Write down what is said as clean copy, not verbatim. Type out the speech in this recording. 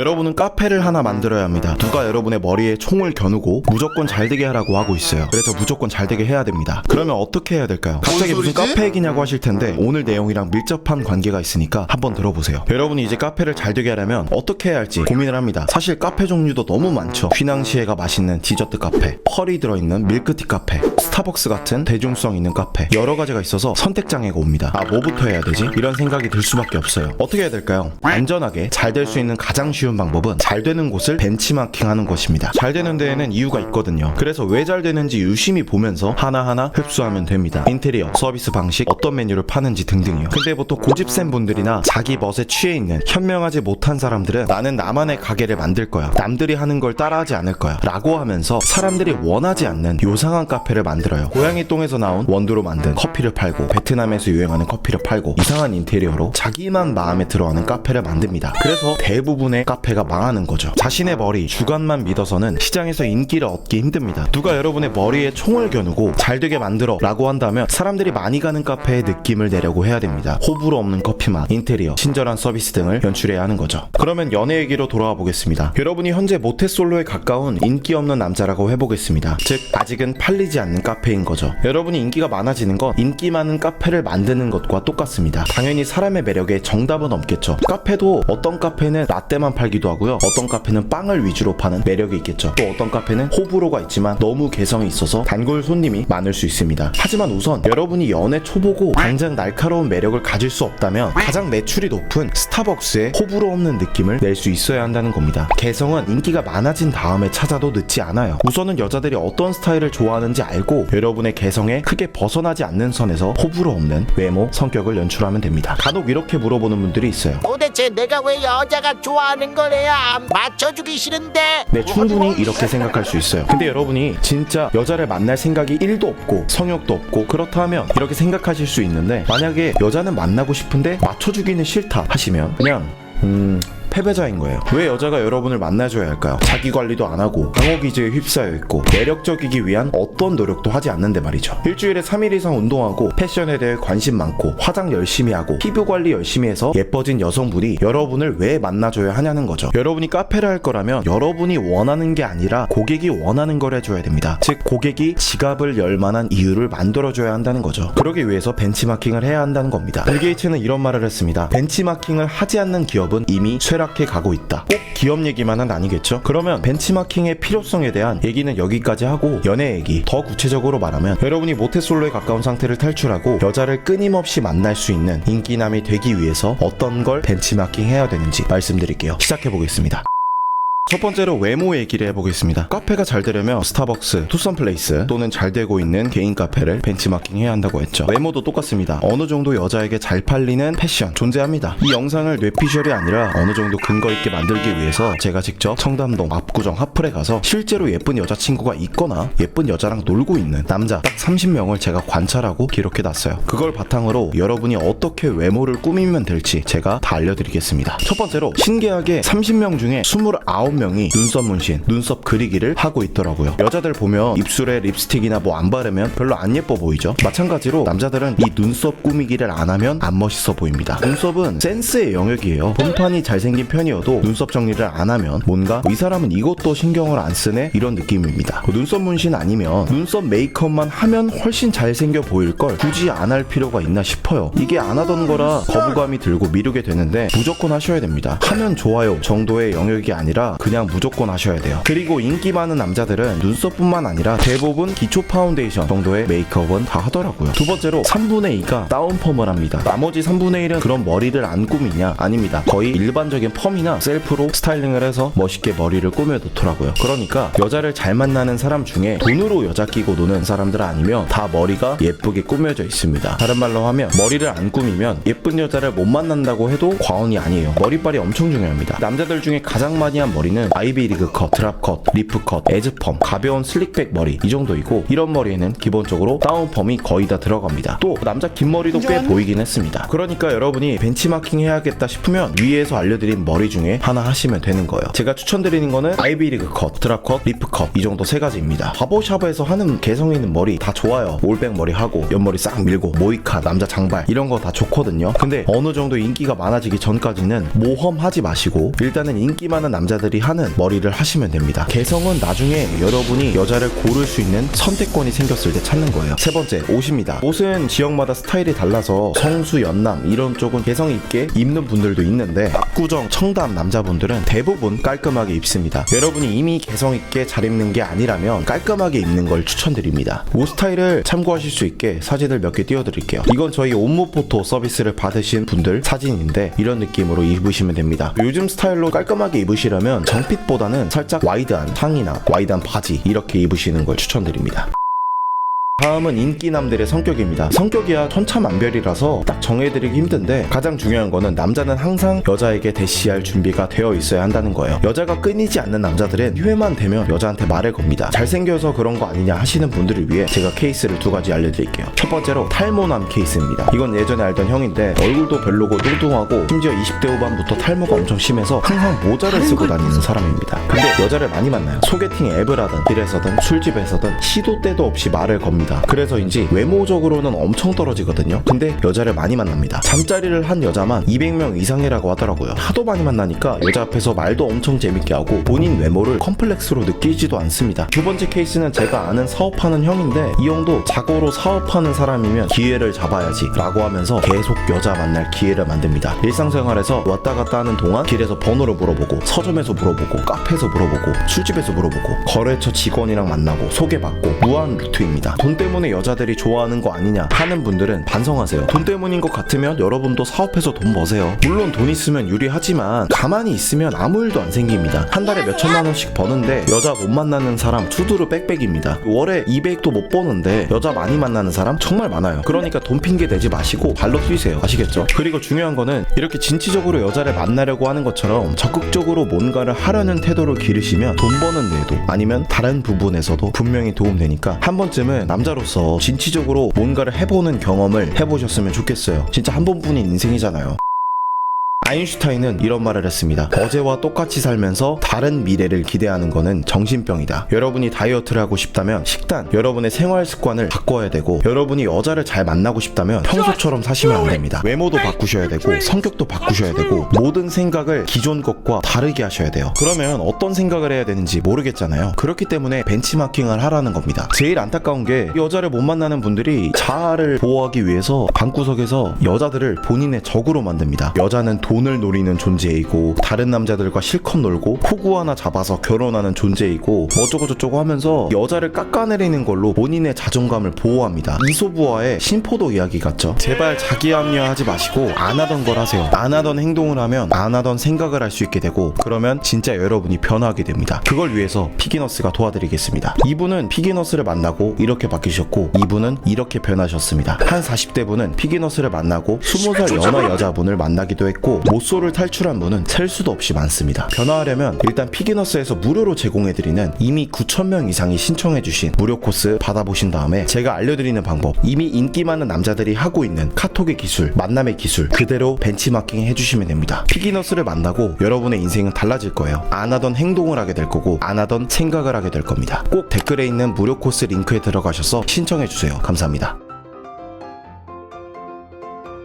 여러분은 카페를 하나 만들어야 합니다. 누가 여러분의 머리에 총을 겨누고 무조건 잘되게 하라고 하고 있어요. 그래서 무조건 잘되게 해야 됩니다. 그러면 어떻게 해야 될까요? 갑자기 무슨 카페 얘기냐고 하실 텐데 오늘 내용이랑 밀접한 관계가 있으니까 한번 들어보세요. 여러분이 이제 카페를 잘되게 하려면 어떻게 해야 할지 고민을 합니다. 사실 카페 종류도 너무 많죠. 휘낭시에가 맛있는 디저트 카페, 펄이 들어있는 밀크티 카페, 스타벅스 같은 대중성 있는 카페, 여러 가지가 있어서 선택장애가 옵니다. 아, 뭐부터 해야 되지? 이런 생각이 들 수밖에 없어요. 어떻게 해야 될까요? 안전하게 잘 될 수 있는 가장 쉬운 방법은 잘 되는 곳을 벤치마킹하는 것입니다. 잘 되는 데에는 이유가 있거든요. 그래서 왜 잘 되는지 유심히 보면서 하나하나 흡수하면 됩니다. 인테리어, 서비스 방식, 어떤 메뉴를 파는지 등등이요. 근데 보통 고집센 분들이나 자기 멋에 취해 있는 현명하지 못한 사람들은 나는 나만의 가게를 만들 거야, 남들이 하는 걸 따라하지 않을 거야 라고 하면서 사람들이 원하지 않는 요상한 카페를 만들어요. 고양이 똥에서 나온 원두로 만든 커피를 팔고 베트남에서 유행하는 커피를 팔고 이상한 인테리어로 자기만 마음에 들어하는 카페를 만듭니다. 그래서 대부분의 카페가 망하는 거죠. 자신의 머리, 주관만 믿어서는 시장에서 인기를 얻기 힘듭니다. 누가 여러분의 머리에 총을 겨누고 잘되게 만들어 라고 한다면 사람들이 많이 가는 카페의 느낌을 내려고 해야 됩니다. 호불호 없는 커피맛, 인테리어, 친절한 서비스 등을 연출해야 하는 거죠. 그러면 연애 얘기로 돌아와 보겠습니다. 여러분이 현재 모태솔로에 가까운 인기 없는 남자라고 해보겠습니다. 즉 아직은 팔리지 않는 카페인 거죠. 여러분이 인기가 많아지는 건 인기 많은 카페를 만드는 것과 똑같습니다. 당연히 사람의 매력에 정답은 없겠죠. 카페도 어떤 카페는 라떼만 팔기도 하고요, 어떤 카페는 빵을 위주로 파는 매력이 있겠죠. 또 어떤 카페는 호불호가 있지만 너무 개성이 있어서 단골 손님이 많을 수 있습니다. 하지만 우선 여러분이 연애 초보고 당장 날카로운 매력을 가질 수 없다면 가장 매출이 높은 스타벅스의 호불호 없는 느낌을 낼 수 있어야 한다는 겁니다. 개성은 인기가 많아진 다음에 찾아도 늦지 않아요. 우선은 여자들이 어떤 스타일을 좋아하는지 알고 여러분의 개성에 크게 벗어나지 않는 선에서 호불호 없는 외모, 성격을 연출하면 됩니다. 간혹 이렇게 물어보는 분들이 있어요. 도대체 내가 왜 여자가 좋아하는 거래야? 맞춰주기 싫은데. 네, 충분히 이렇게 생각할 수 있어요. 근데 여러분이 진짜 여자를 만날 생각이 1도 없고 성욕도 없고 그렇다면 이렇게 생각하실 수 있는데, 만약에 여자는 만나고 싶은데 맞춰주기는 싫다 하시면 그냥 패배자인 거예요. 왜 여자가 여러분을 만나줘야 할까요? 자기 관리도 안 하고 방어기제에 휩싸여 있고 매력적이기 위한 어떤 노력도 하지 않는데 말이죠. 일주일에 3일 이상 운동하고 패션에 대해 관심 많고 화장 열심히 하고 피부 관리 열심히 해서 예뻐진 여성분이 여러분을 왜 만나줘야 하냐는 거죠. 여러분이 카페를 할 거라면 여러분이 원하는 게 아니라 고객이 원하는 걸 해줘야 됩니다. 즉 고객이 지갑을 열 만한 이유를 만들어줘야 한다는 거죠. 그러기 위해서 벤치마킹을 해야 한다는 겁니다. 빌 게이츠는 이런 말을 했습니다. 벤치마킹을 하지 않는 기업은 이미 쇠락해 가고 있다. 꼭 기업 얘기만은 아니겠죠? 그러면 벤치마킹의 필요성에 대한 얘기는 여기까지 하고 연애 얘기, 더 구체적으로 말하면 여러분이 모태솔로에 가까운 상태를 탈출하고 여자를 끊임없이 만날 수 있는 인기남이 되기 위해서 어떤 걸 벤치마킹 해야 되는지 말씀드릴게요. 시작해보겠습니다. 첫 번째로 외모 얘기를 해보겠습니다. 카페가 잘 되려면 스타벅스, 투썸플레이스 또는 잘 되고 있는 개인 카페를 벤치마킹 해야 한다고 했죠. 외모도 똑같습니다. 어느 정도 여자에게 잘 팔리는 패션 존재합니다. 이 영상을 뇌피셜이 아니라 어느 정도 근거 있게 만들기 위해서 제가 직접 청담동 압구정 하플에 가서 실제로 예쁜 여자친구가 있거나 예쁜 여자랑 놀고 있는 남자 딱 30명을 제가 관찰하고 기록해놨어요. 그걸 바탕으로 여러분이 어떻게 외모를 꾸미면 될지 제가 다 알려드리겠습니다. 첫 번째로 신기하게 30명 중에 29명이 눈썹 문신, 눈썹 그리기를 하고 있더라고요. 여자들 보면 입술에 립스틱이나 뭐 안 바르면 별로 안 예뻐 보이죠? 마찬가지로 남자들은 이 눈썹 꾸미기를 안 하면 안 멋있어 보입니다. 눈썹은 센스의 영역이에요. 본판이 잘생긴 편이어도 눈썹 정리를 안 하면 뭔가 이 사람은 이것도 신경을 안 쓰네? 이런 느낌입니다. 눈썹 문신 아니면 눈썹 메이크업만 하면 훨씬 잘생겨 보일걸 굳이 안 할 필요가 있나 싶어요. 이게 안 하던 거라 거부감이 들고 미루게 되는데 무조건 하셔야 됩니다. 하면 좋아요 정도의 영역이 아니라 그냥 무조건 하셔야 돼요. 그리고 인기 많은 남자들은 눈썹뿐만 아니라 대부분 기초 파운데이션 정도의 메이크업은 다 하더라고요. 두 번째로 3분의 2가 다운펌을 합니다. 나머지 3분의 1은 그런 머리를 안 꾸미냐? 아닙니다. 거의 일반적인 펌이나 셀프로 스타일링을 해서 멋있게 머리를 꾸며놓더라고요. 그러니까 여자를 잘 만나는 사람 중에 돈으로 여자 끼고 노는 사람들 아니면 다 머리가 예쁘게 꾸며져 있습니다. 다른 말로 하면 머리를 안 꾸미면 예쁜 여자를 못 만난다고 해도 과언이 아니에요. 머리빨이 엄청 중요합니다. 남자들 중에 가장 많이 한 머리는 머리는 아이비리그 컷, 드랍 컷, 리프 컷, 에즈펌, 가벼운 슬릭백 머리 이 정도이고, 이런 머리에는 기본적으로 다운펌이 거의 다 들어갑니다. 또 남자 긴 머리도 꽤 보이긴 했습니다. 그러니까 여러분이 벤치마킹 해야겠다 싶으면 위에서 알려드린 머리 중에 하나 하시면 되는 거예요. 제가 추천드리는 거는 아이비리그 컷, 드랍 컷, 리프 컷 이 정도 세 가지입니다. 바버샵에서 하는 개성 있는 머리 다 좋아요. 올백 머리 하고 옆머리 싹 밀고 모이카, 남자 장발 이런 거 다 좋거든요. 근데 어느 정도 인기가 많아지기 전까지는 모험하지 마시고 일단은 인기 많은 남자들이 하는 머리를 하시면 됩니다. 개성은 나중에 여러분이 여자를 고를 수 있는 선택권이 생겼을 때 찾는 거예요. 세 번째, 옷입니다. 옷은 지역마다 스타일이 달라서 성수, 연남 이런 쪽은 개성 있게 입는 분들도 있는데, 압구정, 청담 남자분들은 대부분 깔끔하게 입습니다. 여러분이 이미 개성 있게 잘 입는 게 아니라면 깔끔하게 입는 걸 추천드립니다. 옷 스타일을 참고하실 수 있게 사진을 몇 개 띄워드릴게요. 이건 저희 옷무 포토 서비스를 받으신 분들 사진인데 이런 느낌으로 입으시면 됩니다. 요즘 스타일로 깔끔하게 입으시려면 정핏보다는 살짝 와이드한 상의나 와이드한 바지 이렇게 입으시는 걸 추천드립니다. 다음은 인기남들의 성격입니다. 성격이야 천차만별이라서 딱 정해드리기 힘든데, 가장 중요한 거는 남자는 항상 여자에게 대시할 준비가 되어 있어야 한다는 거예요. 여자가 끊이지 않는 남자들은 기회만 되면 여자한테 말을 겁니다. 잘생겨서 그런 거 아니냐 하시는 분들을 위해 제가 케이스를 두 가지 알려드릴게요. 첫 번째로 탈모남 케이스입니다. 이건 예전에 알던 형인데 얼굴도 별로고 뚱뚱하고 심지어 20대 후반부터 탈모가 엄청 심해서 항상 모자를 쓰고 다니는 사람입니다. 근데 여자를 많이 만나요. 소개팅 앱을 하든 길에서든 술집에서든 시도 때도 없이 말을 겁니다. 그래서인지 외모적으로는 엄청 떨어지거든요. 근데 여자를 많이 만납니다. 잠자리를 한 여자만 200명 이상이라고 하더라고요. 하도 많이 만나니까 여자 앞에서 말도 엄청 재밌게 하고 본인 외모를 컴플렉스로 느끼지도 않습니다. 두 번째 케이스는 제가 아는 사업하는 형인데, 이 형도 자고로 사업하는 사람이면 기회를 잡아야지 라고 하면서 계속 여자 만날 기회를 만듭니다. 일상생활에서 왔다 갔다 하는 동안 길에서 번호를 물어보고, 서점에서 물어보고, 카페에서 물어보고, 술집에서 물어보고, 거래처 직원이랑 만나고 소개받고, 무한 루트입니다. 돈 때문에 여자들이 좋아하는 거 아니냐 하는 분들은 반성하세요. 돈 때문인 것 같으면 여러분도 사업해서 돈 버세요. 물론 돈 있으면 유리하지만 가만히 있으면 아무 일도 안 생깁니다. 한 달에 몇 천만 원씩 버는데 여자 못 만나는 사람 투두루 빽빽입니다. 월에 200도 못 버는데 여자 많이 만나는 사람 정말 많아요. 그러니까 돈 핑계 대지 마시고 발로 뛰세요. 아시겠죠? 그리고 중요한 거는 이렇게 진취적으로 여자를 만나려고 하는 것처럼 적극적으로 뭔가를 하려는 태도를 기르시면 돈 버는 데에도 아니면 다른 부분에서도 분명히 도움되니까 한 번쯤은 남자로서 진취적으로 뭔가를 해보는 경험을 해보셨으면 좋겠어요. 진짜 한 번뿐인 인생이잖아요. 아인슈타인은 이런 말을 했습니다. 어제와 똑같이 살면서 다른 미래를 기대하는 거는 정신병이다. 여러분이 다이어트를 하고 싶다면 식단, 여러분의 생활 습관을 바꿔야 되고, 여러분이 여자를 잘 만나고 싶다면 평소처럼 사시면 안 됩니다. 외모도 바꾸셔야 되고, 성격도 바꾸셔야 되고, 모든 생각을 기존 것과 다르게 하셔야 돼요. 그러면 어떤 생각을 해야 되는지 모르겠잖아요. 그렇기 때문에 벤치마킹을 하라는 겁니다. 제일 안타까운 게 여자를 못 만나는 분들이 자아를 보호하기 위해서 방구석에서 여자들을 본인의 적으로 만듭니다. 여자는 돈을 노리는 존재이고, 다른 남자들과 실컷 놀고, 호구 하나 잡아서 결혼하는 존재이고, 어쩌고저쩌고 하면서 여자를 깎아내리는 걸로 본인의 자존감을 보호합니다. 이솝우화의 신포도 이야기 같죠? 제발 자기 합리화하지 마시고 안 하던 걸 하세요. 안 하던 행동을 하면 안 하던 생각을 할 수 있게 되고, 그러면 진짜 여러분이 변하게 됩니다. 그걸 위해서 피기너스가 도와드리겠습니다. 이분은 피기너스를 만나고 이렇게 바뀌셨고, 이분은 이렇게 변하셨습니다. 한 40대 분은 피기너스를 만나고 20살 연하 여자분을 만나기도 했고, 모쏠을 탈출한 분은 셀 수도 없이 많습니다. 변화하려면 일단 피기너스에서 무료로 제공해드리는 이미 9,000명 이상이 신청해주신 무료 코스 받아보신 다음에 제가 알려드리는 방법, 이미 인기 많은 남자들이 하고 있는 카톡의 기술, 만남의 기술 그대로 벤치마킹 해주시면 됩니다. 피기너스를 만나고 여러분의 인생은 달라질 거예요. 안 하던 행동을 하게 될 거고, 안 하던 생각을 하게 될 겁니다. 꼭 댓글에 있는 무료 코스 링크에 들어가셔서 신청해주세요. 감사합니다.